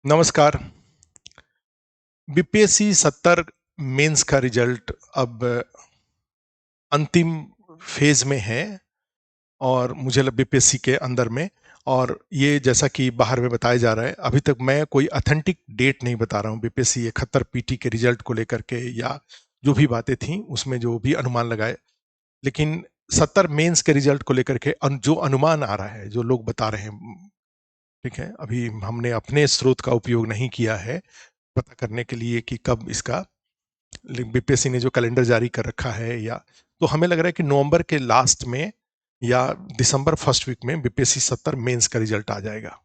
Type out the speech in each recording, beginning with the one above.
नमस्कार। BPSC 70 mains का result अब अंतिम फेज में है और मुझे लग बीपीएससी के अंदर में। और ये जैसा कि बाहर में बताया जा रहा है, अभी तक मैं कोई ऑथेंटिक डेट नहीं बता रहा हूँ बीपीएससी 71 पीटी के रिजल्ट को लेकर के, या जो भी बातें थी उसमें जो भी अनुमान लगाए। लेकिन 70 मेंस के रिजल्ट को लेकर के जो अनुमान आ रहा है, जो लोग बता रहे हैं, ठीक है, अभी हमने अपने स्रोत का उपयोग नहीं किया है पता करने के लिए कि कब इसका, बीपीएससी ने जो कैलेंडर जारी कर रखा है, या तो हमें लग रहा है कि नवंबर के लास्ट में या दिसंबर फर्स्ट वीक में बीपीएससी 70 मेंस का रिजल्ट आ जाएगा।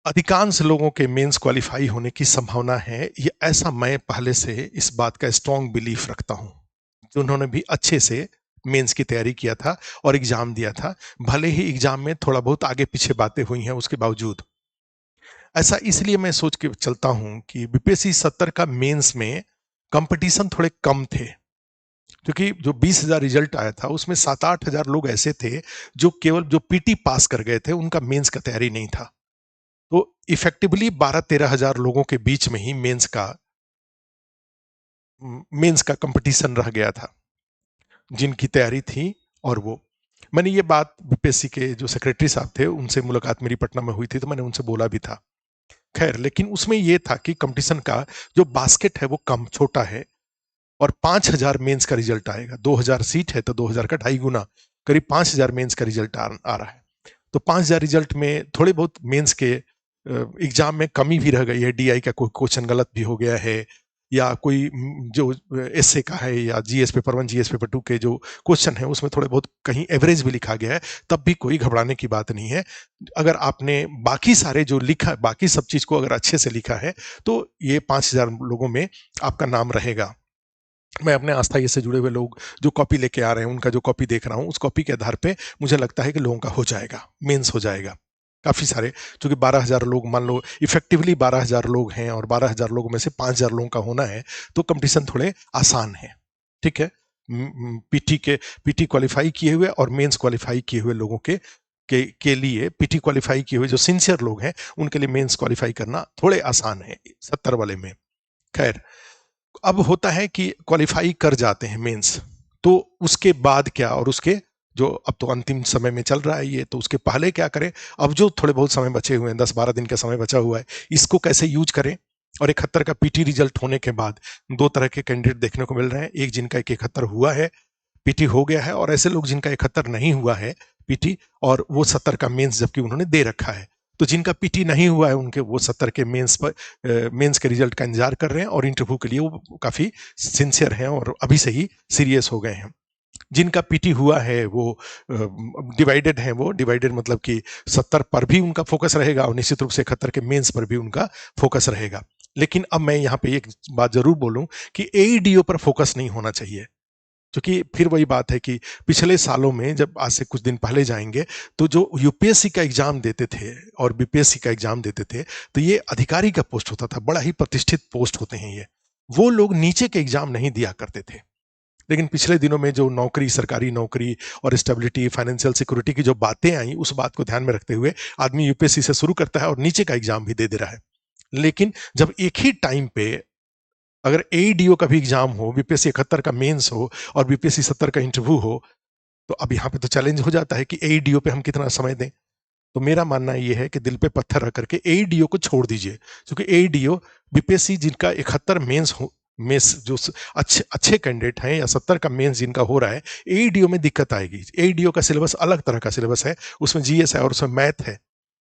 अधिकांश लोगों के मेंस क्वालिफाई होने की संभावना है, ये ऐसा मैं पहले से इस बात का स्ट्रांग बिलीफ रखता हूं, जिन्होंने भी अच्छे से मेंस की तैयारी किया था और एग्जाम दिया था। भले ही एग्जाम में थोड़ा बहुत आगे पीछे बातें हुई हैं, उसके बावजूद ऐसा इसलिए मैं सोच के चलता हूं कि बीपीएससी 70 का मेंस में कंपटीशन थोड़े कम थे, क्योंकि जो 20,000 रिजल्ट आया था उसमें 7-8 हजार लोग ऐसे थे जो केवल जो पीटी पास कर गए थे, उनका मेंस का तैयारी नहीं था। तो इफेक्टिवली 12-13 हजार लोगों के बीच में ही मेंस का कंपटीशन रह गया था, जिनकी तैयारी थी। और वो मैंने ये बात बीपीएससी के जो सेक्रेटरी साहब थे उनसे मुलाकात मेरी पटना में हुई थी, तो मैंने उनसे बोला भी था। खैर, लेकिन उसमें यह था कि कंपटीशन का जो बास्केट है वो कम छोटा है, और 5,000 मेंस का रिजल्ट आएगा। 2,000 सीट है तो 2,000 का 2.5 गुना, करीब 5,000 मेंस का रिजल्ट आ रहा है। तो 5,000 रिजल्ट में थोड़े बहुत मेंस के एग्जाम में कमी भी रह गई है, डीआई का कोई क्वेश्चन गलत भी हो गया है, या कोई जो एसए का है या जीएस पेपर 1 जीएस पेपर 2 के जो क्वेश्चन है उसमें थोड़े बहुत कहीं एवरेज भी लिखा गया है, तब भी कोई घबराने की बात नहीं है। अगर आपने बाकी सारे जो लिखा, बाकी सब चीज को अगर अच्छे से लिखा है, तो ये 5,000 लोगों में आपका नाम रहेगा। मैं अपने आस्था ये से जुड़े हुए लोग जो कॉपी लेके आ रहे हैं, उनका जो कॉपी देख रहा हूँ, उस कॉपी के आधार पे मुझे लगता है कि लोगों का हो जाएगा, मेंस हो जाएगा काफी सारे। क्योंकि 12,000 लोग, मान लो इफेक्टिवली 12,000 लोग हैं और 12,000 लोगों में से 5,000 लोगों का होना है, तो कंपटीशन थोड़े आसान है। ठीक है। पीटी क्वालिफाई किए हुए और मेंस क्वालिफाई किए हुए लोगों के लिए, पीटी क्वालिफाई किए हुए जो सिंसियर लोग हैं उनके लिए मेंस क्वालिफाई करना थोड़े आसान है 70 वाले में। खैर, अब होता है कि क्वालिफाई कर जाते हैं मेंस, तो उसके बाद क्या, और उसके जो अब तो अंतिम समय में चल रहा है ये, तो उसके पहले क्या करें। अब जो थोड़े बहुत समय बचे हुए हैं, 10-12 दिन का समय बचा हुआ है, इसको कैसे यूज करें। और 71 का पीटी रिजल्ट होने के बाद दो तरह के कैंडिडेट देखने को मिल रहे हैं। एक जिनका 71 हुआ है, पीटी हो गया है, और ऐसे लोग जिनका 71 नहीं हुआ है पीटी, और वो 70 का मेंस जबकि उन्होंने दे रखा है। तो जिनका पीटी नहीं हुआ है उनके वो 70 के मेंस पर मेंस के रिजल्ट का इंतजार कर रहे हैं, और इंटरव्यू के लिए वो काफी सिंसियर हैं और अभी से ही सीरियस हो गए हैं। जिनका पीटी हुआ है वो डिवाइडेड है, वो डिवाइडेड मतलब कि 70 पर भी उनका फोकस रहेगा और निश्चित रूप से 71 के मेंस पर भी उनका फोकस रहेगा। लेकिन अब मैं यहाँ पे एक बात जरूर बोलूं कि एईडीओ पर फोकस नहीं होना चाहिए, क्योंकि फिर वही बात है कि पिछले सालों में, जब आज से कुछ दिन पहले जाएंगे, तो जो यूपीएससी का एग्जाम देते थे और बीपीएससी का एग्जाम देते थे, तो ये अधिकारी का पोस्ट होता था, बड़ा ही प्रतिष्ठित पोस्ट होते हैं ये। वो लोग नीचे के एग्जाम नहीं दिया करते थे। लेकिन पिछले दिनों में जो नौकरी, सरकारी नौकरी और स्टेबिलिटी, फाइनेंशियल सिक्योरिटी की जो बातें आई, उस बात को ध्यान में रखते हुए आदमी यूपीएससी से शुरू करता है और नीचे का एग्जाम भी दे रहा है। लेकिन जब एक ही टाइम पे अगर एईडीओ का भी एग्जाम हो, बीपीएससी 71 का मेंस हो और बीपीएससी 70 का इंटरव्यू हो, तो अब यहाँ पे तो चैलेंज हो जाता है कि एईडीओ पे हम कितना समय दें। तो मेरा मानना ये है कि दिल पे पत्थर रख करके एईडीओ को छोड़ दीजिए, क्योंकि एईडीओ, बीपीएससी जिनका 71 मेंस हो, मेंस जो अच्छे अच्छे कैंडिडेट हैं, या 70 का मेंस जिनका हो रहा है, एईडीओ में दिक्कत आएगी। एईडीओ का सिलेबस अलग तरह का सिलेबस है, उसमें जीएस है और उसमें मैथ है।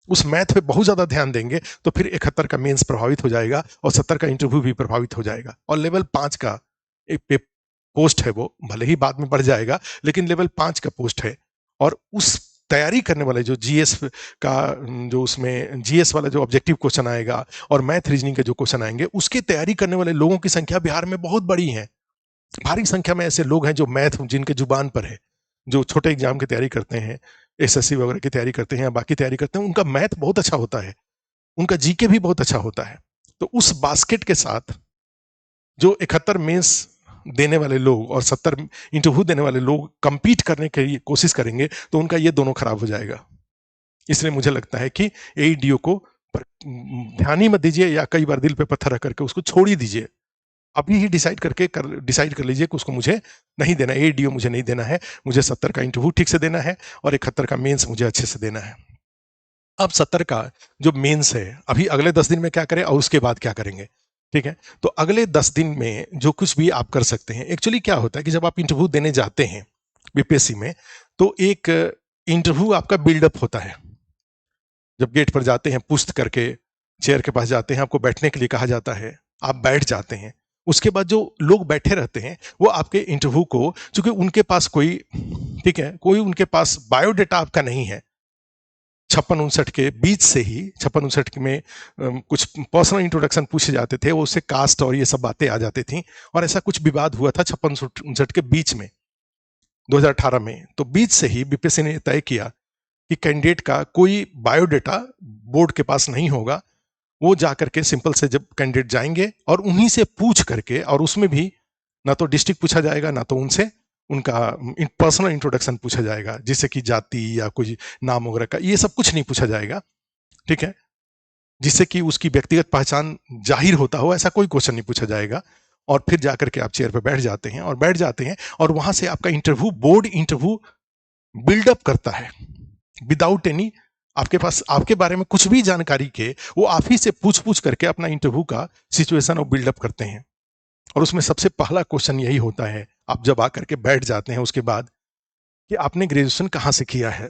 उस मैथ पे बहुत ज्यादा ध्यान देंगे तो फिर 71 का मेंस प्रभावित हो जाएगा और 70 का इंटरव्यू भी प्रभावित हो जाएगा। और लेवल 5 का एक पोस्ट है, वो भले ही बाद में बढ़ जाएगा, लेकिन लेवल 5 का पोस्ट है। और उस तैयारी करने वाले जो जीएस का, जो उसमें जीएस वाला जो ऑब्जेक्टिव क्वेश्चन आएगा और मैथ रीजनिंग के जो क्वेश्चन आएंगे, उसकी तैयारी करने वाले लोगों की संख्या बिहार में बहुत बड़ी है। भारी संख्या में ऐसे लोग हैं जो मैथ जिनके जुबान पर है, जो छोटे एग्जाम की तैयारी करते हैं, एसएससी वगैरह की तैयारी करते हैं या बाकी तैयारी करते हैं, उनका मैथ बहुत अच्छा होता है, उनका जीके भी बहुत अच्छा होता है। तो उस बास्केट के साथ जो 71 मेंस देने वाले लोग और 70 इंटरव्यू देने वाले लोग कंपीट करने की कोशिश करेंगे, तो उनका ये दोनों खराब हो जाएगा। इसलिए मुझे लगता है कि एईडीओ को ध्यान ही मत दीजिए, या कई बार दिल पे पत्थर रख करके उसको छोड़ ही दीजिए। अभी ही डिसाइड कर लीजिए कि उसको मुझे नहीं देना, एईडीओ मुझे नहीं देना है, मुझे 70 का इंटरव्यू ठीक से देना है और 71 का मेंस मुझे अच्छे से देना है। अब 70 का जो मेंस है, अभी अगले 10 दिन में क्या करें और उसके बाद क्या करेंगे, ठीक है। तो अगले 10 दिन में जो कुछ भी आप कर सकते हैं, एक्चुअली क्या होता है कि जब आप इंटरव्यू देने जाते हैं बीपीएससी में, तो एक इंटरव्यू आपका बिल्डअप होता है। जब गेट पर जाते हैं, पुष्ट करके चेयर के पास जाते हैं, आपको बैठने के लिए कहा जाता है, आप बैठ जाते हैं। उसके बाद जो लोग बैठे रहते हैं वो आपके इंटरव्यू को, चूंकि उनके पास कोई, ठीक है, कोई उनके पास बायोडेटा आपका नहीं है, 56-59 के बीच से ही 56-59 में कुछ पर्सनल इंट्रोडक्शन पूछे जाते थे, वो उससे कास्ट और ये सब बातें आ जाती थी, और ऐसा कुछ विवाद हुआ था 56-59 के बीच में 2018 में। तो बीच से ही बीपीएससी ने तय किया कि कैंडिडेट का कोई बायोडेटा बोर्ड के पास नहीं होगा। वो जाकर के सिंपल से जब कैंडिडेट जाएंगे और उन्हीं से पूछ करके, और उसमें भी ना तो डिस्ट्रिक्ट पूछा जाएगा ना तो उनसे उनका पर्सनल इंट्रोडक्शन पूछा जाएगा, जिससे कि जाति या कोई नाम वगैरह का, ये सब कुछ नहीं पूछा जाएगा, ठीक है, जिससे कि उसकी व्यक्तिगत पहचान जाहिर होता हो, ऐसा कोई क्वेश्चन नहीं पूछा जाएगा। और फिर जाकर के आप चेयर पर बैठ जाते हैं और वहां से आपका इंटरव्यू, बोर्ड इंटरव्यू बिल्डअप करता है विदाउट एनी, आपके पास आपके बारे में कुछ भी जानकारी के वो आप ही से पूछ करके अपना इंटरव्यू का सिचुएशन और बिल्डअप करते हैं। और उसमें सबसे पहला क्वेश्चन यही होता है, आप जब आकर के बैठ जाते हैं उसके बाद, कि आपने ग्रेजुएशन कहां से किया है,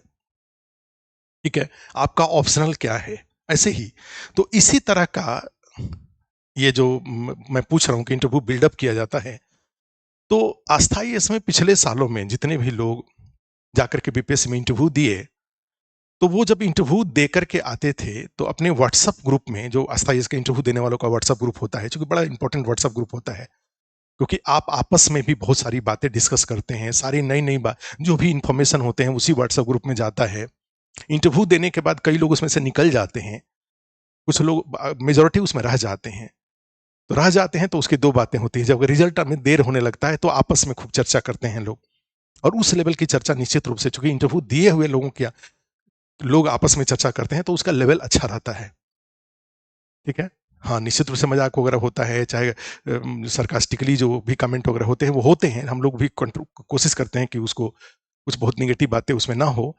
ठीक है, आपका ऑप्शनल क्या है, ऐसे ही। तो इसी तरह का ये जो मैं पूछ रहा हूं कि इंटरव्यू बिल्डअप किया जाता है। तो अस्थाई इसमें पिछले सालों में जितने भी लोग जाकर के बीपीएससी में इंटरव्यू दिए, तो वो जब इंटरव्यू दे करके आते थे तो अपने व्हाट्सएप ग्रुप में, जो अस्थाई का इंटरव्यू देने वालों का व्हाट्सएप ग्रुप होता है, क्योंकि बड़ा इंपॉर्टेंट व्हाट्सएप ग्रुप होता है, क्योंकि आप आपस में भी बहुत सारी बातें डिस्कस करते हैं, सारी नई नई बात, जो भी इंफॉर्मेशन होते हैं उसी व्हाट्सएप ग्रुप में जाता है। इंटरव्यू देने के बाद कई लोग उसमें से निकल जाते हैं, कुछ लोग, मेजोरिटी उसमें रह जाते हैं। तो रह जाते हैं तो उसकी दो बातें होती है, जब रिजल्ट में देर होने लगता है तो आपस में खूब चर्चा करते हैं लोग, और उस लेवल की चर्चा निश्चित रूप से, चूंकि इंटरव्यू दिए हुए लोगों की लोग आपस में चर्चा करते हैं तो उसका लेवल अच्छा रहता है, ठीक है। हाँ, निश्चित रूप से मजाक वगैरह होता है, चाहे सरकास्टिकली जो भी कमेंट वगैरह होते हैं वो होते हैं, हम लोग भी कोशिश करते हैं कि उसको कुछ बहुत निगेटिव बातें उसमें ना हो,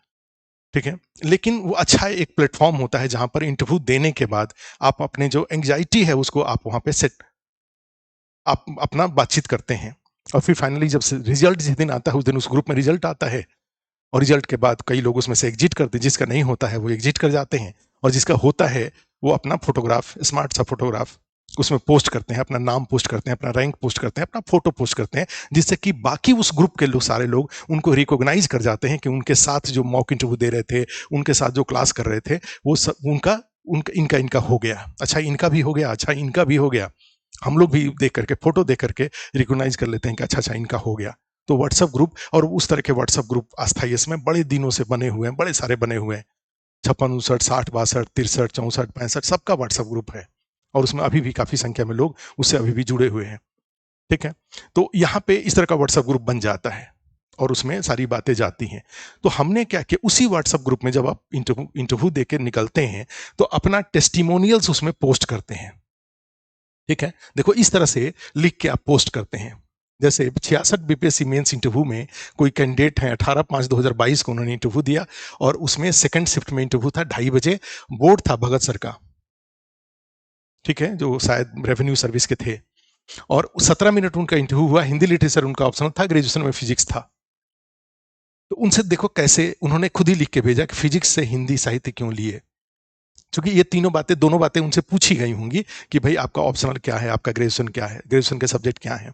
ठीक है। लेकिन वो अच्छा एक प्लेटफॉर्म होता है जहां पर इंटरव्यू देने के बाद आप अपने जो एंग्जाइटी है उसको आप वहां पे सेट, आप अपना बातचीत करते हैं। और फिर फाइनली जब रिजल्ट जिस दिन आता है उस दिन उस ग्रुप में रिजल्ट आता है, और रिजल्ट के बाद कई लोग उसमें से एग्जिट करते हैं, जिसका नहीं होता है वो एग्जिट कर जाते हैं, और जिसका होता है वो अपना फोटोग्राफ, स्मार्ट सा फोटोग्राफ उसमें पोस्ट करते हैं, अपना नाम पोस्ट करते हैं, अपना रैंक पोस्ट करते हैं, अपना फोटो पोस्ट करते हैं, जिससे कि बाकी उस ग्रुप के लोग, सारे लोग उनको रिकॉग्नाइज कर जाते हैं कि उनके साथ जो मॉक इंटरव्यू दे रहे थे, उनके साथ जो क्लास कर रहे थे, वो सब उनका उनका इनका इनका हो गया, अच्छा इनका भी हो गया, अच्छा इनका भी हो गया। हम लोग भी देख करके, फोटो देख करके रिकॉग्नाइज कर लेते हैं कि अच्छा अच्छा इनका हो गया। तो व्हाट्सएप ग्रुप, और उस तरह के व्हाट्सएप ग्रुप अस्थाई इसमें बड़े दिनों से बने हुए हैं, बड़े सारे बने हुए हैं, 56-59, 60-62, 63, 64, 65, सबका व्हाट्सएप ग्रुप है, और उसमें अभी भी काफी संख्या में लोग उससे अभी भी जुड़े हुए हैं, ठीक है। तो यहाँ पे इस तरह का व्हाट्सएप ग्रुप बन जाता है और उसमें सारी बातें जाती हैं। तो हमने क्या किया, उसी व्हाट्सएप ग्रुप में जब आप इंटरव्यू देकर निकलते हैं तो अपना टेस्टिमोनियल्स उसमें पोस्ट करते हैं, ठीक है। देखो इस तरह से लिख के आप पोस्ट करते हैं। जैसे 66 बीपीएससी मेंस इंटरव्यू में कोई कैंडिडेट है, 18/5/2022 को उन्होंने इंटरव्यू दिया, और उसमें सेकंड शिफ्ट में इंटरव्यू था, 2:30 बजे, बोर्ड था भगत सर का, ठीक है, जो शायद रेवेन्यू सर्विस के थे, और 17 मिनट उनका इंटरव्यू हुआ, हिंदी लिटरेचर उनका ऑप्शनल था, ग्रेजुएशन में फिजिक्स था। तो उनसे देखो कैसे उन्होंने खुद ही लिख के भेजा कि फिजिक्स से हिंदी साहित्य क्यों लिए, क्योंकि ये तीनों बातें, दोनों बातें उनसे पूछी गई होंगी कि भाई आपका ऑप्शनल क्या है, आपका ग्रेजुएशन क्या है, ग्रेजुएशन के सब्जेक्ट क्या है,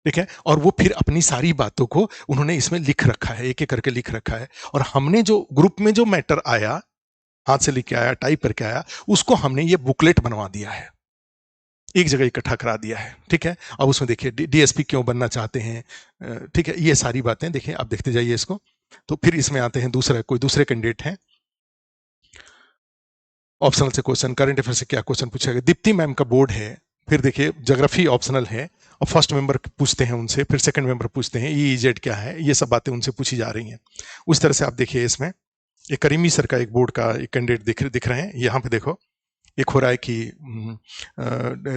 ठीक है। और वो फिर अपनी सारी बातों को उन्होंने इसमें लिख रखा है, एक एक करके लिख रखा है, और हमने जो ग्रुप में जो मैटर आया, हाथ से लिख के आया, टाइप करके आया, उसको हमने ये बुकलेट बनवा दिया है, एक जगह इकट्ठा करा दिया है, ठीक है। अब उसमें देखिए डीएसपी क्यों बनना चाहते हैं, ठीक है, ये सारी बातें देखिए, आप देखते जाइए इसको। तो फिर इसमें आते हैं दूसरा, कोई दूसरे कैंडिडेट हैं, ऑप्शनल से क्वेश्चन, करंट अफेयर से क्या क्वेश्चन पूछा गया, दीप्ति मैम का बोर्ड है, फिर देखिए ज्योग्राफी ऑप्शनल है, और फर्स्ट मेंबर पूछते हैं उनसे, फिर सेकंड मेंबर पूछते हैं ई जेड क्या है, ये सब बातें उनसे पूछी जा रही हैं। उस तरह से आप देखिए इसमें एक करीमी सर का एक बोर्ड का एक कैंडिडेट दिख रहे हैं यहाँ पे देखो। एक हो रहा है कि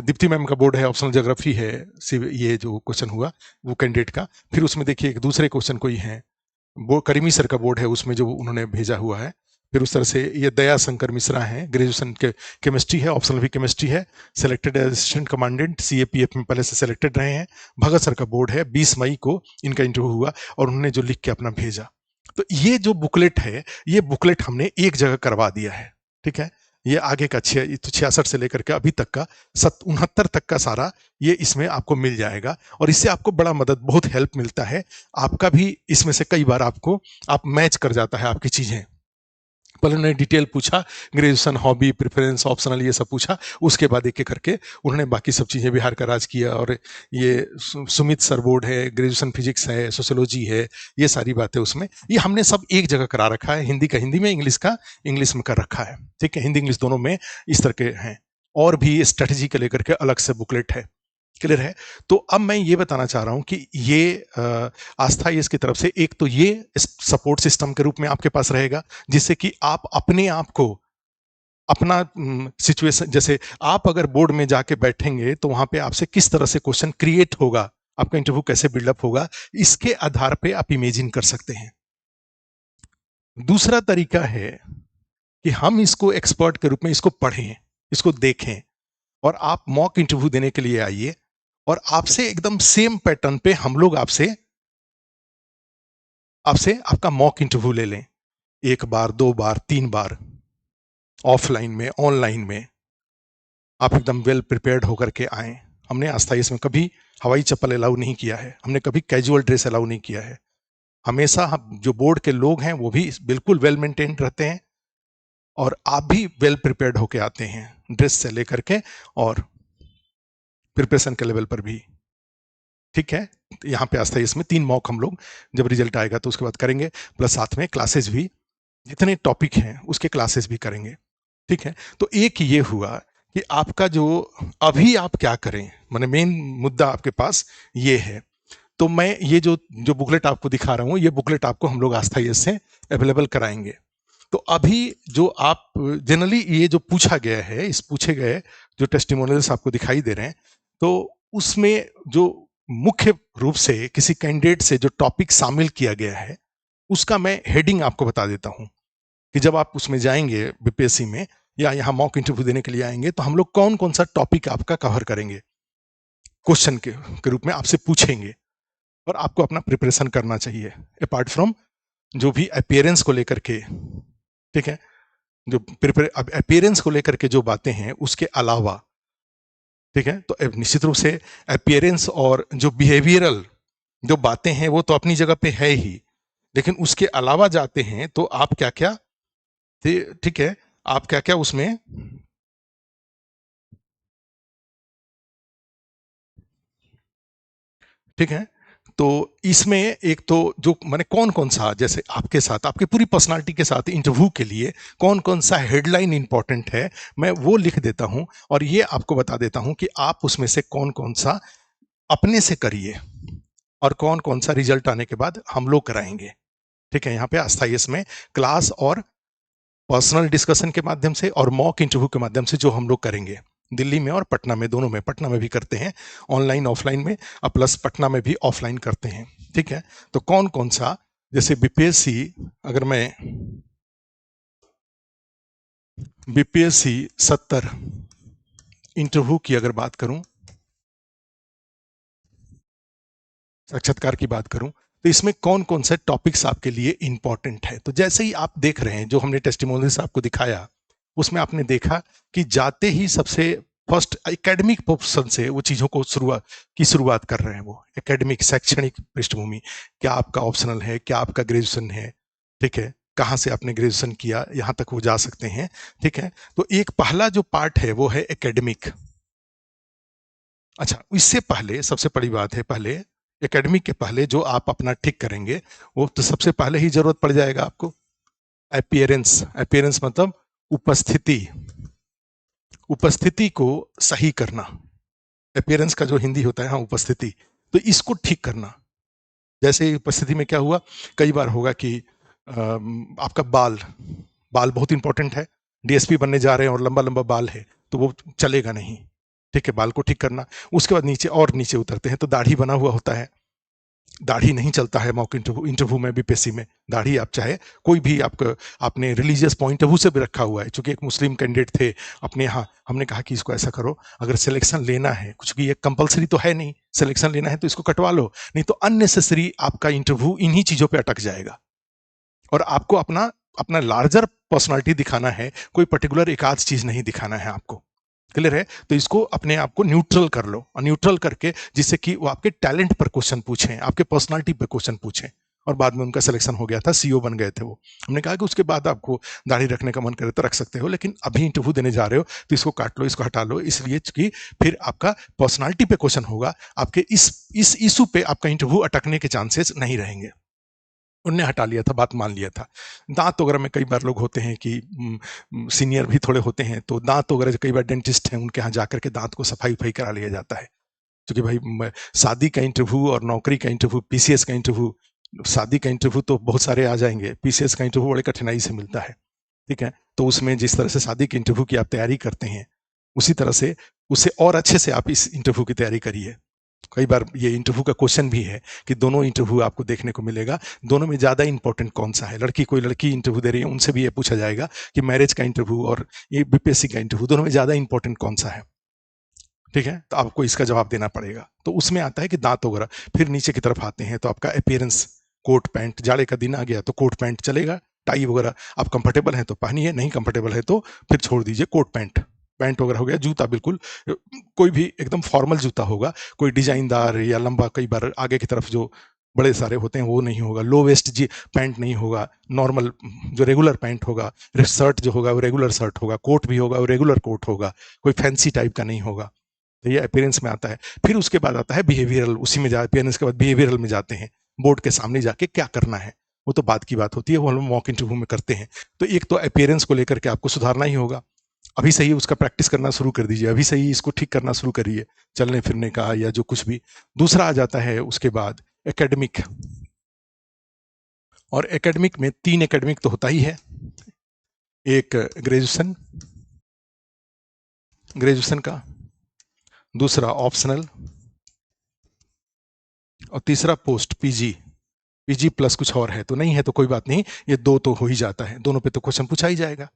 दीप्ति मैम का बोर्ड है, ऑप्शनल ज्योग्राफी है, ये जो क्वेश्चन हुआ वो कैंडिडेट का। फिर उसमें देखिए एक दूसरे क्वेश्चन कोई है, वो करीमी सर का बोर्ड है, उसमें जो उन्होंने भेजा हुआ है। फिर उस तरह से ये दया शंकर मिश्रा हैं, ग्रेजुएशन के केमिस्ट्री है, ऑप्शनल भी केमिस्ट्री है, सिलेक्टेड असिस्टेंट कमांडेंट सीएपीएफ में पहले से सिलेक्टेड रहे हैं। भगत सर का बोर्ड है, 20 मई को इनका इंटरव्यू हुआ और उन्होंने जो लिख के अपना भेजा। तो ये जो बुकलेट है, ये बुकलेट हमने एक जगह करवा दिया है, ठीक है। ये आगे का 66 से लेकर के अभी तक का 69 तक का सारा ये इसमें आपको मिल जाएगा और इससे आपको बड़ा मदद, बहुत हेल्प मिलता है। आपका भी इसमें से कई बार आपको आप मैच कर जाता है आपकी चीजें। पहले उन्होंने डिटेल पूछा, ग्रेजुएशन, हॉबी, प्रेफरेंस, ऑप्शनल, ये सब पूछा। उसके बाद एक एक करके उन्होंने बाकी सब चीज़ें बिहार का राज किया। और ये सुमित सर बोर्ड है, ग्रेजुएशन फिजिक्स है, सोशियोलॉजी है, ये सारी बातें उसमें ये हमने सब एक जगह करा रखा है। हिंदी का हिंदी में, इंग्लिश का इंग्लिश में कर रखा है, ठीक है। हिंदी इंग्लिश दोनों में इस तरह के हैं। और भी स्ट्रेटजी के लेकर के अलग से बुकलेट है, क्लियर है। तो अब मैं ये बताना चाह रहा हूं कि ये आस्था इसकी तरफ से एक तो ये सपोर्ट सिस्टम के रूप में आपके पास रहेगा, जिससे कि आप अपने आप को अपना सिचुएशन, जैसे आप अगर बोर्ड में जाके बैठेंगे तो वहां पे आपसे किस तरह से क्वेश्चन क्रिएट होगा, आपका इंटरव्यू कैसे बिल्डअप होगा, इसके आधार पे आप इमेजिन कर सकते हैं। दूसरा तरीका है कि हम इसको एक्सपर्ट के रूप में इसको पढ़ें, इसको देखें, और आप मॉक इंटरव्यू देने के लिए आइए और आपसे एकदम सेम पैटर्न पे हम लोग आपसे आपसे आपका मॉक इंटरव्यू ले लें, 1 बार, 2 बार, 3 बार, ऑफलाइन में, ऑनलाइन में। आप एकदम वेल प्रिपेयर्ड होकर के आए। हमने आस्था इसमें कभी हवाई चप्पल अलाउ नहीं किया है, हमने कभी कैजुअल ड्रेस अलाउ नहीं किया है। हमेशा हम जो बोर्ड के लोग हैं वो भी बिल्कुल वेल मेंटेन्ड रहते हैं और आप भी वेल प्रिपेयर्ड होके आते हैं, ड्रेस से लेकर के और प्रिपरेशन के लेवल पर भी, ठीक है। यहाँ पे आस्था इसमें 3 मॉक हम लोग जब रिजल्ट आएगा तो उसके बाद करेंगे, प्लस साथ में क्लासेस भी, जितने टॉपिक हैं उसके क्लासेस भी करेंगे, ठीक है। तो एक ये हुआ कि आपका जो अभी आप क्या करें, माने मेन मुद्दा आपके पास ये है। तो मैं ये जो जो बुकलेट आपको दिखा रहा हूँ, ये बुकलेट आपको हम लोग आस्था ये से अवेलेबल कराएंगे। तो अभी जो आप जनरली ये जो पूछा गया है, इस पूछे गए जो टेस्टिमोनियल्स आपको दिखाई दे रहे हैं, तो उसमें जो मुख्य रूप से किसी कैंडिडेट से जो टॉपिक शामिल किया गया है, उसका मैं हेडिंग आपको बता देता हूं कि जब आप उसमें जाएंगे बीपीएससी में या यहाँ मॉक इंटरव्यू देने के लिए आएंगे तो हम लोग कौन कौन सा टॉपिक आपका कवर करेंगे, क्वेश्चन के रूप में आपसे पूछेंगे और आपको अपना प्रिपरेशन करना चाहिए, अपार्ट फ्रॉम जो भी अपीयरेंस को लेकर के, ठीक है। जो अपीयरेंस को लेकर के जो बातें हैं उसके अलावा, ठीक है। तो निश्चित रूप से अपीयरेंस और जो बिहेवियरल जो बातें हैं वो तो अपनी जगह पे है ही, लेकिन उसके अलावा जाते हैं तो आप क्या क्या, ठीक है, आप क्या क्या उसमें, ठीक है। तो इसमें एक तो जो मैंने कौन कौन सा, जैसे आपके साथ आपकी पूरी पर्सनालिटी के साथ इंटरव्यू के लिए कौन कौन सा हेडलाइन इंपॉर्टेंट है, मैं वो लिख देता हूं और ये आपको बता देता हूं कि आप उसमें से कौन कौन सा अपने से करिए और कौन कौन सा रिजल्ट आने के बाद हम लोग कराएंगे, ठीक है। यहाँ पे अस्थाई इसमें क्लास और पर्सनल डिस्कशन के माध्यम से और मॉक इंटरव्यू के माध्यम से जो हम लोग करेंगे, दिल्ली में और पटना में, दोनों में, पटना में भी करते हैं ऑनलाइन ऑफलाइन में, और प्लस पटना में भी ऑफलाइन करते हैं, ठीक है। तो कौन कौन सा, जैसे बीपीएससी, अगर मैं बीपीएससी 70 इंटरव्यू की अगर बात करूं, साक्षात्कार की बात करूं, तो इसमें कौन कौन से टॉपिक्स आपके लिए इंपॉर्टेंट है। तो जैसे ही आप देख रहे हैं जो हमने टेस्टिमोनियल्स आपको दिखाया, उसमें आपने देखा कि जाते ही सबसे फर्स्ट एकेडमिक पोर्शन से वो चीज़ों को शुरुआत कर रहे हैं। वो एकेडमिक, शैक्षणिक पृष्ठभूमि, क्या आपका ऑप्शनल है, क्या आपका ग्रेजुएशन है, ठीक है, कहाँ से आपने ग्रेजुएशन किया, यहाँ तक वो जा सकते हैं, ठीक है। तो एक पहला जो पार्ट है वो है एकेडमिक। अच्छा, इससे पहले सबसे बड़ी बात है, पहले एकेडमिक के पहले जो आप अपना ठीक करेंगे वो तो सबसे पहले ही जरूरत पड़ जाएगा आपको अपीयरेंस। अपीयरेंस मतलब उपस्थिति, उपस्थिति को सही करना। अपीयरेंस का जो हिंदी होता है, हाँ, उपस्थिति, तो इसको ठीक करना। जैसे उपस्थिति में क्या हुआ, कई बार होगा कि आपका बाल बाल बहुत इंपॉर्टेंट है। डीएसपी बनने जा रहे हैं और लंबा लंबा बाल है तो वो चलेगा नहीं। ठीक है, बाल को ठीक करना। उसके बाद नीचे और नीचे उतरते हैं तो दाढ़ी बना हुआ होता है, दाढ़ी नहीं चलता है मॉक इंटरव्यू में, बीपीएससी में दाढ़ी आप चाहे कोई भी आपका आपने रिलीजियस पॉइंट ऑफ व्यू से भी रखा हुआ है। चूंकि एक मुस्लिम कैंडिडेट थे अपने यहाँ, हमने कहा कि इसको ऐसा करो, अगर सिलेक्शन लेना है, कुछ भी ये कंपलसरी तो है नहीं, सिलेक्शन लेना है तो इसको कटवा लो, नहीं तो अननेसेसरी आपका इंटरव्यू इन्हीं चीजों पर अटक जाएगा। और आपको अपना अपना लार्जर पर्सनालिटी दिखाना है, कोई पर्टिकुलर एक आध चीज नहीं दिखाना है आपको। क्लियर है? तो इसको अपने आप को न्यूट्रल कर लो, और न्यूट्रल करके जिससे कि वो आपके टैलेंट पर क्वेश्चन पूछें, आपके पर्सनालिटी पर क्वेश्चन पूछें। और बाद में उनका सिलेक्शन हो गया था, सीईओ बन गए थे वो। हमने कहा कि उसके बाद आपको दाढ़ी रखने का मन करे तो रख सकते हो, लेकिन अभी इंटरव्यू देने जा रहे हो तो इसको काट लो, इसको हटा लो, इसलिए कि फिर आपका पर्सनालिटी पे क्वेश्चन होगा, आपके इस इशू पे आपका इंटरव्यू अटकने के चांसेस नहीं रहेंगे। उनने हटा लिया था, बात मान लिया था। दांत वगैरह में कई बार लोग होते हैं कि सीनियर भी थोड़े होते हैं, तो दांत वगैरह कई बार डेंटिस्ट हैं, उनके यहाँ जाकर के दांत को सफाई उफाई करा लिया जाता है। क्योंकि भाई शादी का इंटरव्यू और नौकरी का इंटरव्यू, पीसीएस का इंटरव्यू, शादी का इंटरव्यू तो बहुत सारे आ जाएंगे, पीसीएस का इंटरव्यू बड़े कठिनाई से मिलता है। ठीक है, तो उसमें जिस तरह से शादी के इंटरव्यू की आप तैयारी करते हैं, उसी तरह से उससे और अच्छे से आप इस इंटरव्यू की तैयारी करिए। कई बार ये इंटरव्यू का क्वेश्चन भी है कि दोनों इंटरव्यू आपको देखने को मिलेगा, दोनों में ज्यादा इंपॉर्टेंट कौन सा है। लड़की कोई लड़की इंटरव्यू दे रही है, उनसे भी ये पूछा जाएगा कि मैरिज का इंटरव्यू और ये बीपीएससी का इंटरव्यू, दोनों में ज्यादा इंपॉर्टेंट कौन सा है। ठीक है, तो आपको इसका जवाब देना पड़ेगा। तो उसमें आता है कि दांत वगैरह। फिर नीचे की तरफ आते हैं तो आपका अपीयरेंस, कोट पैंट, जाड़े का दिन आ गया तो कोट पैंट चलेगा, टाई वगैरह आप कंफर्टेबल हैं तो पहनिए, नहीं कंफर्टेबल है तो फिर छोड़ दीजिए कोट पैंट। पैंट वगैरह हो गया, जूता बिल्कुल कोई भी एकदम फॉर्मल जूता होगा, कोई डिजाइनदार या लंबा, कई बार आगे की तरफ जो बड़े सारे होते हैं वो नहीं होगा, लो वेस्ट जी पैंट नहीं होगा, नॉर्मल जो रेगुलर पैंट होगा, शर्ट जो होगा वो रेगुलर शर्ट होगा, कोट भी होगा वो रेगुलर कोट होगा, कोई फैंसी टाइप का नहीं होगा। तो ये अपीयरेंस में आता है। फिर उसके बाद आता है बिहेवियरल, उसी में अपीयरेंस के बाद बिहेवियरल में जाते हैं, बोर्ड के सामने जाके क्या करना है, वो तो बात की बात होती है, वो हम मॉक इंटरव्यू में करते हैं। तो एक तो अपीयरेंस को लेकर के आपको सुधारना ही होगा, अभी से ही उसका प्रैक्टिस करना शुरू कर दीजिए, अभी से ही इसको ठीक करना शुरू करिए, चलने फिरने का या जो कुछ भी। दूसरा आ जाता है उसके बाद एकेडमिक, और एकेडमिक में 3 एकेडमिक तो होता ही है, एक ग्रेजुएशन, ग्रेजुएशन का, दूसरा ऑप्शनल, और तीसरा पोस्ट पीजी। पीजी प्लस कुछ और है तो नहीं है तो कोई बात नहीं, ये 2 तो हो ही जाता है, दोनों पे तो क्वेश्चन पूछा ही जाएगा।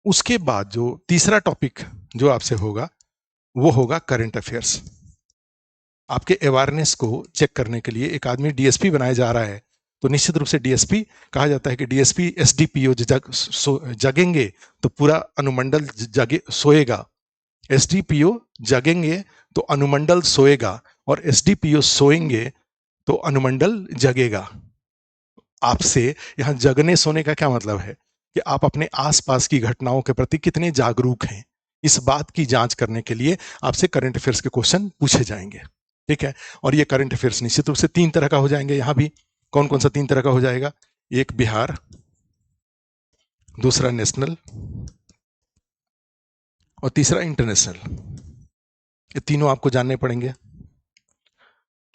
उसके बाद जो तीसरा टॉपिक जो आपसे होगा वो होगा करंट अफेयर्स। आपके अवेयरनेस को चेक करने के लिए एक आदमी डीएसपी बनाया जा रहा है, तो निश्चित रूप से डीएसपी कहा जाता है कि डीएसपी एसडीपीओ जगेंगे तो पूरा अनुमंडल जगे सोएगा, एसडीपीओ जगेंगे तो अनुमंडल सोएगा, और एसडीपीओ सोएंगे तो अनुमंडल जगेगा। आपसे यहाँ जगने सोने का क्या मतलब है कि आप अपने आसपास की घटनाओं के प्रति कितने जागरूक हैं, इस बात की जांच करने के लिए आपसे करंट अफेयर्स के क्वेश्चन पूछे जाएंगे। ठीक है, और ये करंट अफेयर्स निश्चित रूप से 3 तरह का हो जाएंगे। यहां भी कौन कौन सा 3 तरह का हो जाएगा? एक बिहार, दूसरा नेशनल, और तीसरा इंटरनेशनल। ये तीनों आपको जानने पड़ेंगे।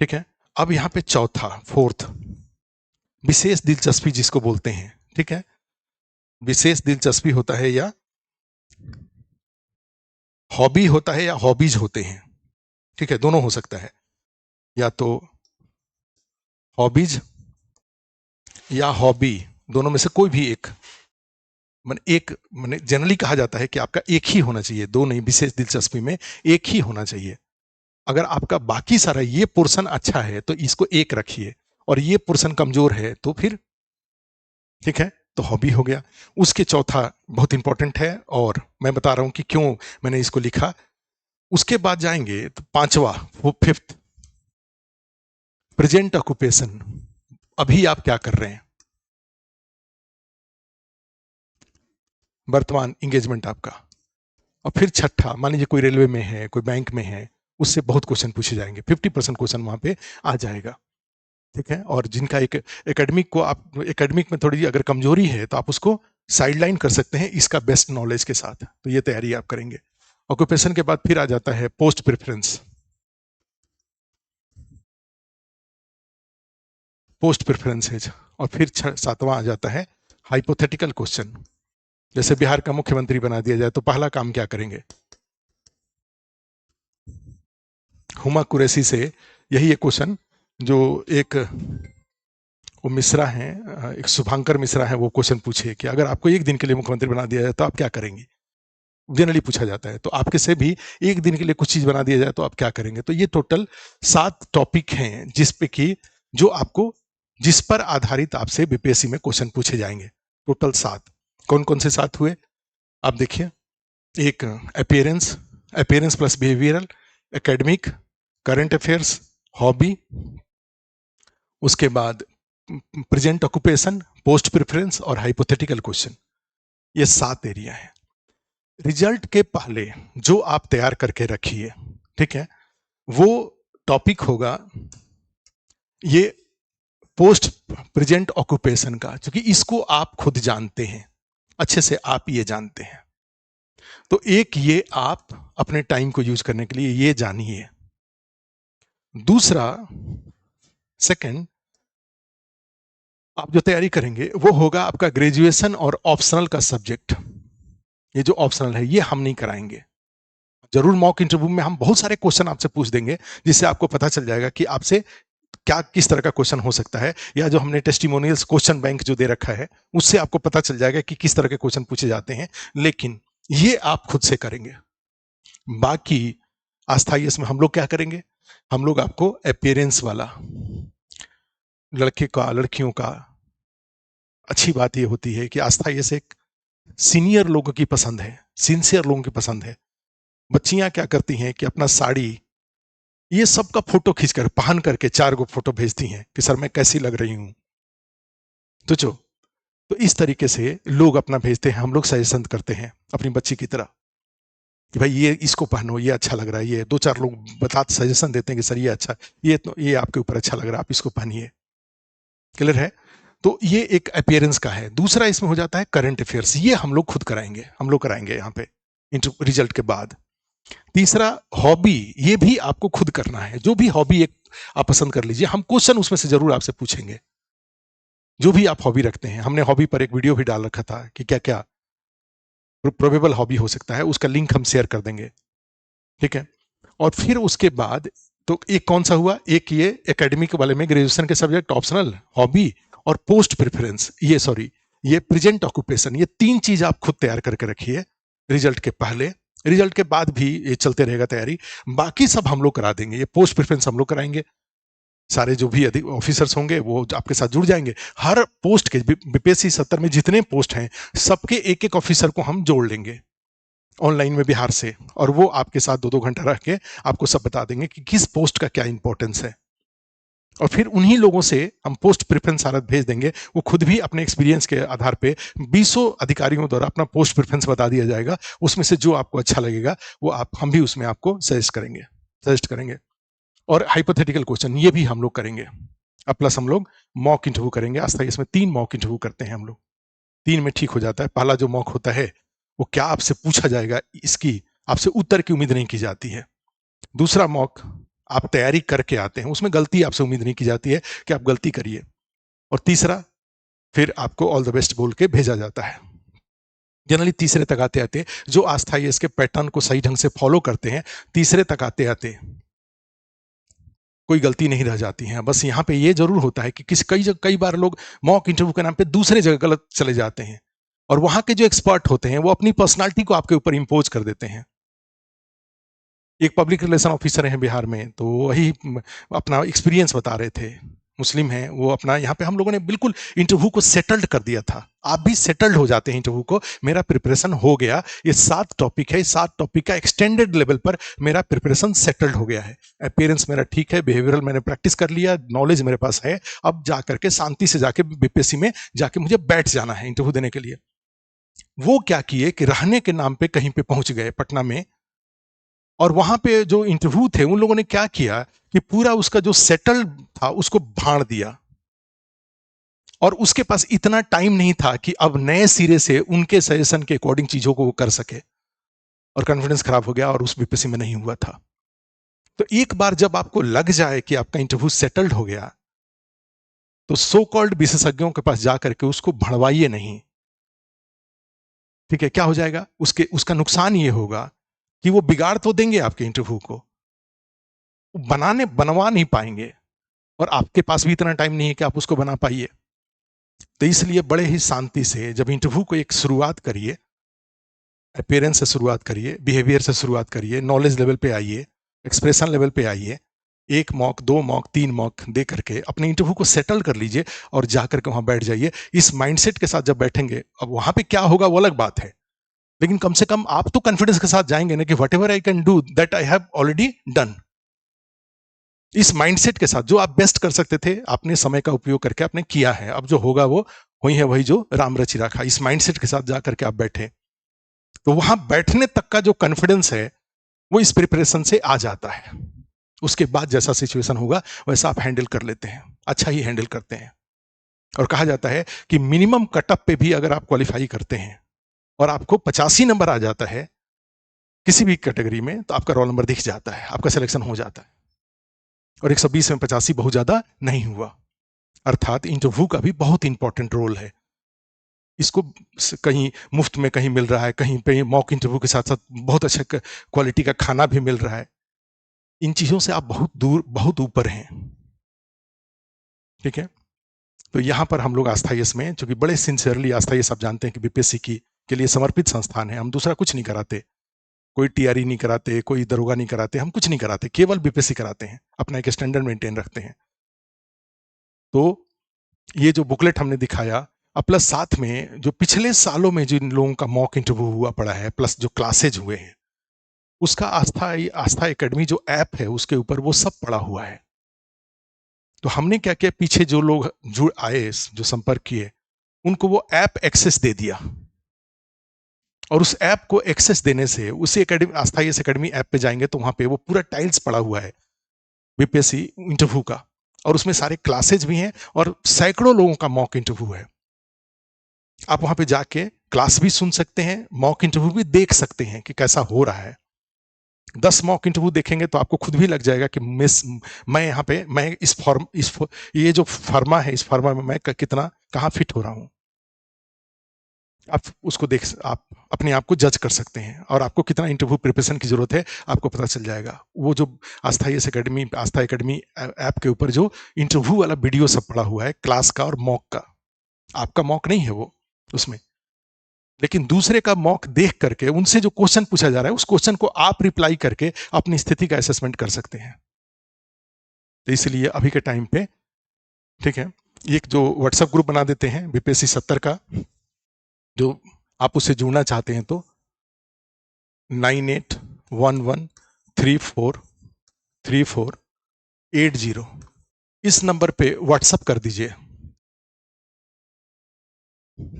ठीक है, अब यहां पे चौथा, फोर्थ, विशेष दिलचस्पी जिसको बोलते हैं। ठीक है, विशेष दिलचस्पी होता है या हॉबी होता है या हॉबीज होते हैं। ठीक है, दोनों हो सकता है, या तो हॉबीज या हॉबी, दोनों में से कोई भी एक। मैंने जनरली कहा जाता है कि आपका एक ही होना चाहिए, दो नहीं, विशेष दिलचस्पी में एक ही होना चाहिए। अगर आपका बाकी सारा ये पोर्शन अच्छा है तो इसको एक रखिए, और ये पोर्शन कमजोर है तो फिर, ठीक है, तो हॉबी हो गया। उसके चौथा बहुत इंपॉर्टेंट है, और मैं बता रहा हूं कि क्यों मैंने इसको लिखा। उसके बाद जाएंगे तो पांचवा, वो फिफ्थ, प्रेजेंट ऑक्यूपेशन, अभी आप क्या कर रहे हैं, वर्तमान इंगेजमेंट आपका। और फिर छठा, मान लीजिए कोई रेलवे में है, कोई बैंक में है, उससे बहुत क्वेश्चन पूछे जाएंगे, 50% क्वेश्चन वहां पे आ जाएगा। ठीक है, और जिनका एक एकेडमिक को आप, एकेडमिक में थोड़ी अगर कमजोरी है तो आप उसको साइडलाइन कर सकते हैं इसका बेस्ट नॉलेज के साथ, तो ये तैयारी आप करेंगे। ऑक्यूपेशन के बाद फिर आ जाता है पोस्ट प्रेफरेंस। पोस्ट प्रेफरेंसेज, और फिर 7वां आ जाता है हाइपोथेटिकल क्वेश्चन। जैसे बिहार का मुख्यमंत्री बना दिया जाए तो पहला काम क्या करेंगे? हुमा कुरैशी से यही एक क्वेश्चन, जो एक वो मिश्रा हैं, एक शुभांकर मिश्रा है, वो क्वेश्चन पूछे कि अगर आपको एक दिन के लिए मुख्यमंत्री बना दिया जाए तो आप क्या करेंगे? जनरली पूछा जाता है। तो आपके से भी एक दिन के लिए कुछ चीज बना दिया जाए तो आप क्या करेंगे? तो ये टोटल 7 टॉपिक हैं जिस पे कि जो आपको, जिस पर आधारित आपसे बीपीएससी में क्वेश्चन पूछे जाएंगे। टोटल 7। कौन कौन से 7 हुए आप देखिए? एक appearance, appearance plus behavioural, academic, current affairs, hobby, उसके बाद प्रेजेंट ऑक्यूपेशन, पोस्ट प्रेफरेंस और हाइपोथेटिकल क्वेश्चन। ये 7 एरिया है। रिजल्ट के पहले जो आप तैयार करके रखिए, ठीक है, वो टॉपिक होगा ये पोस्ट प्रेजेंट ऑक्यूपेशन का, क्योंकि इसको आप खुद जानते हैं अच्छे से, आप ये जानते हैं। तो एक ये आप अपने टाइम को यूज करने के लिए ये जानिए। दूसरा, सेकंड, आप जो तैयारी करेंगे वो होगा आपका ग्रेजुएशन और ऑप्शनल का सब्जेक्ट। ये जो ऑप्शनल है ये हम नहीं कराएंगे। जरूर मॉक इंटरव्यू में हम बहुत सारे क्वेश्चन आपसे पूछ देंगे जिससे आपको पता चल जाएगा कि आपसे क्या किस तरह का क्वेश्चन हो सकता है, या जो हमने टेस्टिमोनियल्स क्वेश्चन बैंक जो दे रखा है उससे आपको पता चल जाएगा कि किस तरह के क्वेश्चन पूछे जाते हैं। लेकिन ये आप खुद से करेंगे। बाकी अस्थाई में हम लोग क्या करेंगे? हम लोग आपको अपीयरेंस वाला, लड़के का लड़कियों का, अच्छी बात ये होती है कि अस्थाई से एक सीनियर लोगों की पसंद है, सिंसियर लोगों की पसंद है। बच्चियां क्या करती हैं कि अपना साड़ी ये सबका फोटो खींचकर पहन करके 4 गो फोटो भेजती हैं कि सर मैं कैसी लग रही हूं। तो इस तरीके से लोग अपना भेजते हैं, हम लोग सजेशन करते हैं अपनी बच्ची की तरह कि भाई ये इसको पहनो, ये अच्छा लग रहा है। ये 2-4 लोग बता सजेशन देते हैं कि सर ये अच्छा, ये आपके ऊपर अच्छा लग रहा है, आप इसको पहनिए। क्लियर है? तो ये एक अपीयरेंस का है। दूसरा इसमें हो जाता है करंट अफेयर्स, ये हम लोग खुद कराएंगे, हम लोग कराएंगे यहाँ पे रिजल्ट के बाद। तीसरा हॉबी, ये भी आपको खुद करना है। जो भी हॉबी एक आप पसंद कर लीजिए, हम क्वेश्चन उसमें से जरूर आपसे पूछेंगे जो भी आप हॉबी रखते हैं। हमने हॉबी पर एक वीडियो भी डाल रखा था कि क्या क्या प्रोबेबल हॉबी हो सकता है, उसका लिंक हम शेयर कर देंगे, ठीक है। और फिर उसके बाद तो एक कौन सा हुआ, एक ये एकेडमिक वाले में ग्रेजुएशन के सब्जेक्ट, ऑप्शनल, हॉबी और पोस्ट प्रेफरेंस, ये प्रेजेंट ऑक्यूपेशन। ये 3 चीज आप खुद तैयार करके रखिए रिजल्ट के पहले। रिजल्ट के बाद भी ये चलते रहेगा तैयारी। बाकी सब हम लोग करा देंगे। ये पोस्ट प्रेफरेंस हम लोग कराएंगे, सारे जो भी अधिक ऑफिसर्स होंगे वो आपके साथ जुड़ जाएंगे। हर पोस्ट के बीपीएससी 70 में जितने पोस्ट हैं सबके एक एक ऑफिसर को हम जोड़ लेंगे ऑनलाइन में बिहार से, और वो आपके साथ 2-2 घंटा रह के आपको सब बता देंगे कि किस पोस्ट का क्या इंपॉर्टेंस है। और फिर उन्हीं लोगों से हम पोस्ट प्रेफरेंस सारा भेज देंगे। वो खुद भी अपने एक्सपीरियंस के आधार पे 20 अधिकारियों द्वारा अपना पोस्ट प्रेफरेंस बता दिया जाएगा। उसमें से जो आपको अच्छा लगेगा वो हम भी उसमें आपको सजेस्ट करेंगे। और हाइपोथेटिकल क्वेश्चन ये भी हम लोग करेंगे। अब प्लस हम लोग मॉक इंटरव्यू करेंगे। आज तक इसमें 3 मॉक इंटरव्यू करते हैं हम लोग। 3 में ठीक हो जाता है। पहला जो मॉक होता है वो क्या आपसे पूछा जाएगा, इसकी आपसे उत्तर की उम्मीद नहीं की जाती है। दूसरा मॉक आप तैयारी करके आते हैं, उसमें गलती आपसे उम्मीद नहीं की जाती है कि आप गलती करिए। और तीसरा फिर आपको ऑल द बेस्ट बोल के भेजा जाता है। जनरली तीसरे तक आते आते जो आस्था इसके पैटर्न को सही ढंग से फॉलो करते हैं, तीसरे तक आते आते कोई गलती नहीं रह जाती है। बस यहाँ पे ये जरूर होता है कि कई बार लोग मॉक इंटरव्यू के नाम पे दूसरे जगह गलत चले जाते हैं, और वहां के जो एक्सपर्ट होते हैं वो अपनी पर्सनालिटी को आपके ऊपर इंपोज कर देते हैं। एक पब्लिक रिलेशन ऑफिसर हैं बिहार में, तो वही अपना एक्सपीरियंस बता रहे थे। मुस्लिम हैं वो, अपना यहाँ पे हम लोगों ने बिल्कुल इंटरव्यू को सेटल्ड कर दिया था। आप भी सेटल्ड हो जाते हैं इंटरव्यू को। मेरा प्रिपरेशन हो गया, ये 7 टॉपिक है, 7 टॉपिक का एक्सटेंडेड लेवल पर मेरा प्रिपरेशन सेटल्ड हो गया है। अपीयरेंस मेरा ठीक है, बिहेवियरल मैंने प्रैक्टिस कर लिया, नॉलेज मेरे पास है। अब जाकर के शांति से जाके बीपीएससी में जाके मुझे बैठ जाना है इंटरव्यू देने के लिए। वो क्या किए कि रहने के नाम पे कहीं पे पहुंच गए पटना में, और वहां पे जो इंटरव्यू थे उन लोगों ने क्या किया कि पूरा उसका जो सेटल था उसको भाड़ दिया, और उसके पास इतना टाइम नहीं था कि अब नए सिरे से उनके सजेशन के अकॉर्डिंग चीजों को वो कर सके, और कॉन्फिडेंस खराब हो गया और उस बीपीएससी में नहीं हुआ था। तो एक बार जब आपको लग जाए कि आपका इंटरव्यू सेटल्ड हो गया, तो सो कॉल्ड विशेषज्ञों के पास जा करके उसको भड़वाइए नहीं। ठीक है, क्या हो जाएगा, उसका नुकसान ये होगा कि वो बिगाड़ तो देंगे आपके इंटरव्यू को, बनवा नहीं पाएंगे, और आपके पास भी इतना टाइम नहीं है कि आप उसको बना पाइए। तो इसलिए बड़े ही शांति से जब इंटरव्यू को एक शुरुआत करिए, अपीयरेंस से शुरुआत करिए, बिहेवियर से शुरुआत करिए, नॉलेज लेवल पे आइए, एक्सप्रेशन लेवल पे आइए, 1 मॉक 2 मॉक 3 मॉक दे करके अपने इंटरव्यू को सेटल कर लीजिए और जाकर के वहां बैठ जाइए। इस माइंडसेट के साथ जब बैठेंगे, अब वहां पे क्या होगा वो अलग बात है, लेकिन कम से कम आप तो कॉन्फिडेंस के साथ जाएंगे ना कि what ever I can do that I have already done. इस माइंडसेट के साथ जो आप बेस्ट कर सकते थे आपने समय का उपयोग करके आपने किया है, अब जो होगा वो वही है, वही जो राम रचि रखा। इस माइंडसेट के साथ जाकर के आप बैठे, तो वहां बैठने तक का जो कॉन्फिडेंस है वो इस प्रिपरेशन से आ जाता है। उसके बाद जैसा सिचुएशन होगा वैसा आप हैंडल कर लेते हैं, अच्छा ही हैंडल करते हैं। और कहा जाता है कि मिनिमम कटअप पे भी अगर आप क्वालिफाई करते हैं और आपको 85 नंबर आ जाता है किसी भी कैटेगरी में, तो आपका रोल नंबर दिख जाता है, आपका सिलेक्शन हो जाता है। और 120 में 85 बहुत ज्यादा नहीं हुआ, अर्थात इंटरव्यू का भी बहुत इंपॉर्टेंट रोल है। इसको कहीं मुफ्त में कहीं मिल रहा है, कहीं पे मॉक इंटरव्यू के साथ साथ बहुत अच्छा क्वालिटी का खाना भी मिल रहा है। इन चीजों से आप बहुत दूर, बहुत ऊपर हैं। ठीक है, तो यहां पर हम लोग आस्थायस में, चूंकि बड़े सिंसियरली आस्थायस आप जानते हैं कि बीपीएससी की के लिए समर्पित संस्थान है, हम दूसरा कुछ नहीं कराते, कोई टीआरई नहीं कराते, कोई दरोगा नहीं कराते, हम कुछ नहीं कराते, केवल बीपीएससी कराते हैं, अपना एक स्टैंडर्ड मेंटेन रखते हैं। तो ये जो बुकलेट हमने दिखाया, प्लस साथ में जो पिछले सालों में जिन लोगों का मॉक इंटरव्यू हुआ पड़ा है, प्लस जो क्लासेज हुए हैं, उसका आस्था एकेडमी जो ऐप है उसके ऊपर वो सब पड़ा हुआ है। तो हमने क्या किया, पीछे जो लोग जुड़ आए, जो संपर्क किए, उनको वो ऐप एक्सेस दे दिया, और उस ऐप को एक्सेस देने से उसी एकेडमी, आस्थायस एकेडमी ऐप पे जाएंगे तो वहां पे वो पूरा टाइल्स पड़ा हुआ है बीपीएससी इंटरव्यू का, और उसमें सारे क्लासेज भी हैं और सैकड़ों लोगों का मॉक इंटरव्यू है। आप वहां पे जाके क्लास भी सुन सकते हैं, मॉक इंटरव्यू भी देख सकते हैं कि कैसा हो रहा है। 10 मॉक इंटरव्यू देखेंगे तो आपको खुद भी लग जाएगा कि मैं यहाँ पे, मैं ये जो फर्मा है, इस फर्मा में मैं कितना कहाँ फिट हो रहा हूँ। आप उसको देख, आप अपने आप को जज कर सकते हैं, और आपको कितना इंटरव्यू प्रिपरेशन की जरूरत है आपको पता चल जाएगा। वो जो आस्था एकेडमी ऐप के ऊपर जो इंटरव्यू वाला वीडियो सब पड़ा हुआ है, क्लास का और मॉक का, आपका मॉक नहीं है वो उसमें, लेकिन दूसरे का मॉक देख करके उनसे जो क्वेश्चन पूछा जा रहा है उस क्वेश्चन को आप रिप्लाई करके अपनी स्थिति का असेसमेंट कर सकते हैं। तो इसलिए अभी के टाइम पे, ठीक है, एक जो व्हाट्सएप ग्रुप बना देते हैं बीपीएससी 70 का, जो आप उससे जुड़ना चाहते हैं तो 9811343480 इस नंबर पे व्हाट्सएप कर दीजिए।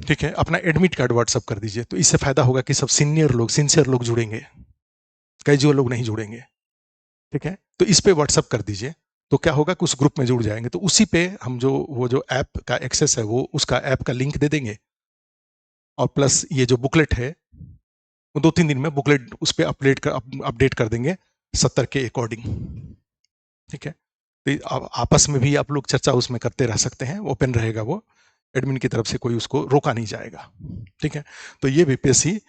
ठीक है, अपना एडमिट कार्ड व्हाट्सएप कर दीजिए, तो इससे फायदा होगा कि सब सिंसियर लोग जुड़ेंगे, कैजुअल लोग नहीं जुड़ेंगे। ठीक है, तो इस पे व्हाट्सएप कर दीजिए, तो क्या होगा कि उस ग्रुप में जुड़ जाएंगे, तो उसी पे हम जो वो जो ऐप का एक्सेस है वो उसका ऐप का लिंक दे देंगे, और प्लस ये जो बुकलेट है वो 2-3 दिन में बुकलेट उस पर अपडेट कर देंगे 70 के अकॉर्डिंग। ठीक है, तो आपस में भी आप लोग चर्चा उसमें करते रह सकते हैं, ओपन रहेगा वो, एडमिन की तरफ से कोई उसको रोका नहीं जाएगा। ठीक है, तो ये बीपीएससी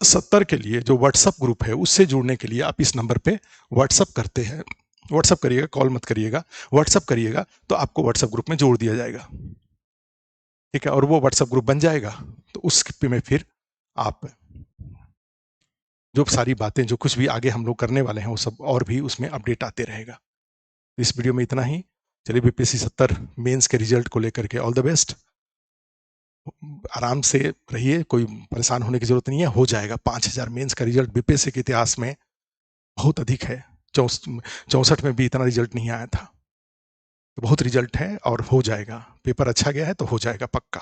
70 के लिए जो व्हाट्सएप ग्रुप है उससे जुड़ने के लिए आप इस नंबर पे व्हाट्सएप करते हैं, व्हाट्सएप करिएगा, कॉल मत करिएगा, व्हाट्सएप करिएगा तो आपको व्हाट्सएप ग्रुप में जोड़ दिया जाएगा। ठीक है, और वो व्हाट्सएप ग्रुप बन जाएगा, तो उस में फिर आप जो सारी बातें, जो कुछ भी आगे हम लोग करने वाले हैं वो सब और भी उसमें अपडेट आते रहेगा। इस वीडियो में इतना ही। चलिए, बीपीएससी 70 मेंस के रिजल्ट को लेकर के ऑल द बेस्ट। आराम से रहिए, कोई परेशान होने की जरूरत नहीं है, हो जाएगा। 5000 मेंस का रिजल्ट बीपीएससी के इतिहास में बहुत अधिक है, 64 में भी इतना रिजल्ट नहीं आया था, तो बहुत रिजल्ट है और हो जाएगा। पेपर अच्छा गया है तो हो जाएगा पक्का।